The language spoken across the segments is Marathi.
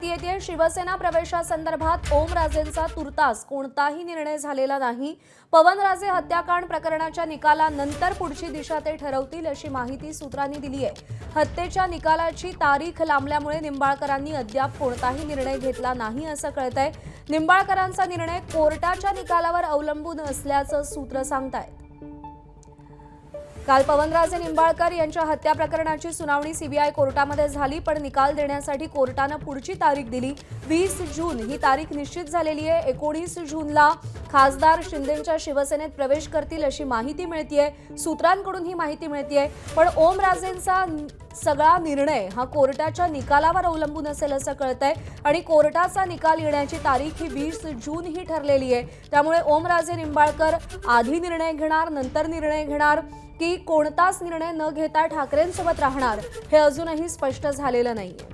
येते शिवसेना प्रवेशासंदर्भात ओमराजेंचा तुर्तास कोणताही निर्णय झालेला नाही। पवनराजे हत्याकांड प्रकरणाच्या निकालानंतर पुढची दिशा ते ठरवतील अशी माहिती सूत्रांनी दिली आहे। हत्येच्या निकालाची तारीख लांबल्यामुळे निंबाळकरांनी अद्याप कोणताही निर्णय घेतला नाही असं कळतंय। निंबाळकरांचा निर्णय कोर्टाच्या निकालावर अवलंबून असल्याचं सूत्र सांगतायत। काल पवनराजे निंबाळकर यांच्या हत्या प्रकरणाची सुनावणी सीबीआय कोर्टामध्ये झाली, पण निकाल देण्यासाठी कोर्टाने पुढची तारीख दिली। 20 जून ही तारीख निश्चित झालेली आहे। 19 जूनला खासदार शिंदेंच्या शिवसेनेत प्रवेश करतील अशी माहिती मिळतेय, सूत्रांकडून ही माहिती मिळतेय। पण ओमराजेंचा सगळा निर्णय हा कोर्टाच्या निकालावर अवलंबून असेल असं कळतंय आणि कोर्टाचा निकाल येण्याची तारीख ही 20 जून ही ठरलेली आहे। त्यामुळे ओमराजे निंबाळकर आधी निर्णय घेणार, नंतर निर्णय घेणार की कोणताच निर्णय न घेता ठाकरेंसोबत राहणार हे अजूनही स्पष्ट झालेलं नाहीये।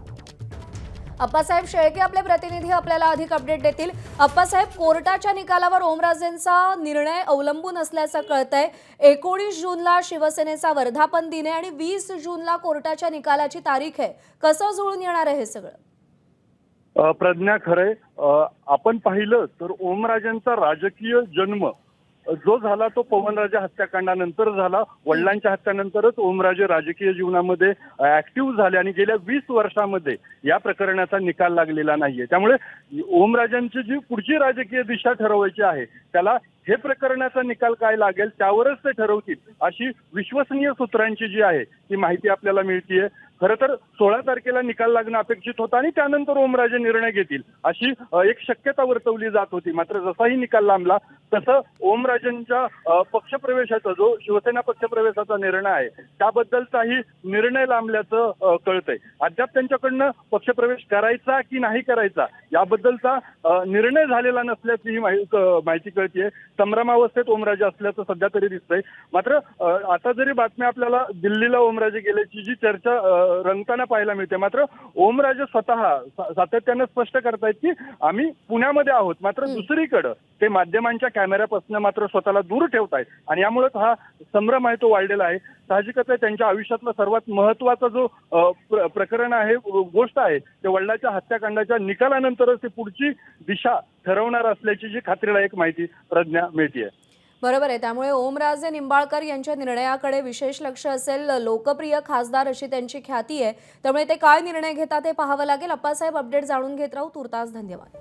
अप्पासाहेब शेळके आपले प्रतिनिधी आपल्याला अधिक अपडेट देतील। अप्पासाहेब, कोर्टाच्या निकालावर ओमराजेंचा निर्णय अवलंबून असल्याचं कळतंय। 19 जूनला शिवसेनेचा वर्धापन दिन आहे आणि 20 जूनला कोर्टाच्या निकालाची तारीख आहे। कसं जुळून येणार आहे हे सगळं? प्रज्ञा, खरे आपण पाहिलं तर ओमराजेंचा राजकीय जन्म जो झाला तो पवनराजे हत्याकांडानंतर झाला। वडिलांच्या हत्यानंतरच ओमराजे राजकीय जीवनामध्ये ऍक्टिव्ह झाले आणि गेल्या 20 वर्षांमध्ये या प्रकरणाचा निकाल लागलेला नाहीये। त्यामुळे ओमराजेंची जी पुढची राजकीय दिशा ठरवायची आहे त्याला हे प्रकरणाचा निकाल काय लागेल त्यावरच ते ठरवतील अशी विश्वसनीय सूत्रांची जी आहे ती माहिती आपल्याला मिळतीये। खरं तर 16 तारखेला निकाल लागणं अपेक्षित होतं आणि त्यानंतर ओमराजे निर्णय घेतील अशी एक शक्यता वर्तवली जात होती। मात्र जसाही निकाल लांबला तसं ओमराजेंच्या पक्षप्रवेशाचा जो शिवसेना पक्षप्रवेशाचा निर्णय आहे त्याबद्दलचाही निर्णय लांबल्याचं कळतंय। अद्याप त्यांच्याकडनं पक्षप्रवेश करायचा की नाही करायचा याबद्दलचा निर्णय झालेला नसल्याची ही माहिती कळतीये। संभ्रमावस्थेत ओमराजे असल्याचं सध्या तरी दिसतंय। मात्र आता जरी बातम्या आपल्याला दिल्लीला ओमराजे गेल्याची जी चर्चा रंगताना पाहायला मिळते, मात्र ओमराजे स्वतः सातत्यानं स्पष्ट करतायत की आम्ही पुण्यामध्ये आहोत। मात्र दुसरीकडे ते माध्यमांच्या कॅमेऱ्यापासून मात्र स्वतःला दूर ठेवतायत आणि यामुळे हा संभ्रम आहे तो वाढलेला आहे। साहजिकच आहे त्यांच्या आयुष्यातला सर्वात महत्वाचा जो प्रकरण आहे, गोष्ट आहे, ते वडिलांच्या हत्याकांडाच्या निकालानंतरच ते पुढची दिशा ठरवणार असल्याची जी खात्रीलायक माहिती प्रज्ञा मिळतीये। बरोबर आहे। त्यामुळे ओमराजे निंबाळकर यांच्या निर्णयाकडे विशेष लक्ष असेल। लोकप्रिय खासदार अशी त्यांची ख्याती आहे, त्यामुळे ते काय निर्णय घेतात ते पाहावं लागेल। अप्पासाहेब, अपडेट जाणून घेत राहू। तुर्तास धन्यवाद।